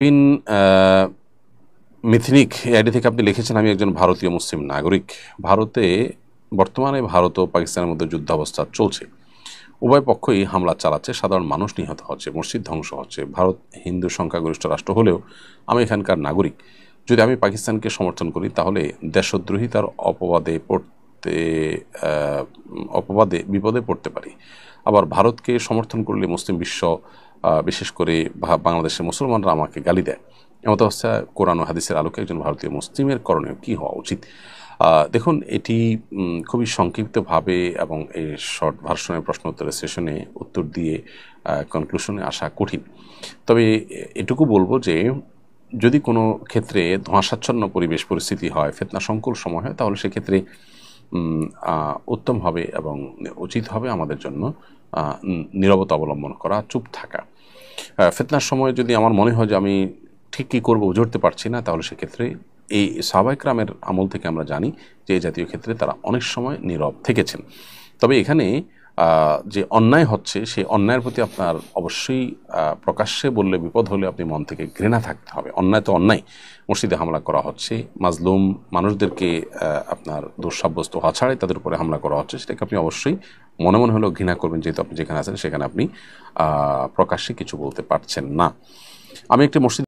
বিন মিথিনিক ID থেকে আপনি লিখেছেন, আমি একজন ভারতীয় মুসলিম নাগরিক। ভারতে বর্তমানে ভারত ও পাকিস্তানের মধ্যে যুদ্ধাবস্থা চলছে। উভয় পক্ষই হামলা চালাচ্ছে, সাধারণ মানুষ নিহত হচ্ছে, মসজিদ ধ্বংস হচ্ছে। ভারত হিন্দু সংখ্যাগরিষ্ঠ রাষ্ট্র হলেও আমি এখানকার নাগরিক। যদি আমি পাকিস্তানকে সমর্থন করি তাহলে দেশদ্রোহিতার অপবাদে বিপদে পড়তে পারি। আবার ভারতকে সমর্থন করলে মুসলিম বিশ্ব, বিশেষ করে বাংলাদেশের মুসলমানরা আমাকে গালি দেয়। এমত অবস্থায় কোরআন ও হাদিসের আলোকে একজন ভারতীয় মুসলিমের করণীয় কী হওয়া উচিত? দেখুন, এটি খুবই সংক্ষিপ্তভাবে এবং এই শর্ট ভার্সনের প্রশ্ন উত্তরের সেশনে উত্তর দিয়ে কনক্লুশনে আসা কঠিন। তবে এটুকু বলবো যে যদি কোনো ক্ষেত্রে ধোঁয়াশাচ্ছন্ন পরিবেশ পরিস্থিতি হয়, ফিতনা সংকুল সময় হয়, তাহলে সেক্ষেত্রে উত্তম হবে এবং উচিত হবে আমাদের জন্য নীরবতা অবলম্বন করা, চুপ থাকা। ফিতনার সময় যদি আমার মনে হয় যে আমি ঠিক কী করবো বুঝে উঠতে পারছি না, তাহলে সেক্ষেত্রে এই সাহাবায়ে কেরামের আমল থেকে আমরা জানি যে এই জাতীয় ক্ষেত্রে তারা অনেক সময় নীরব থেকেছেন। তবে এখানে যে অন্যায় হচ্ছে সেই অন্যায়ের প্রতি আপনার অবশ্যই প্রকাশ্যে বললে বিপদ হলে আপনি মন থেকে ঘৃণা থাকতে হবে। অন্যায় তো অন্যায়। মসজিদে হামলা করা হচ্ছে, মাজলুম মানুষদেরকে আপনার দোষ সাব্যস্ত হওয়া ছাড়াই তাদের উপরে হামলা করা হচ্ছে, সেটাকে আপনি অবশ্যই মনে মনে হলেও ঘৃণা করবেন, যেহেতু আপনি যেখানে আছেন সেখানে আপনি প্রকাশ্যে কিছু বলতে পারছেন না। আমি একটি মসজিদ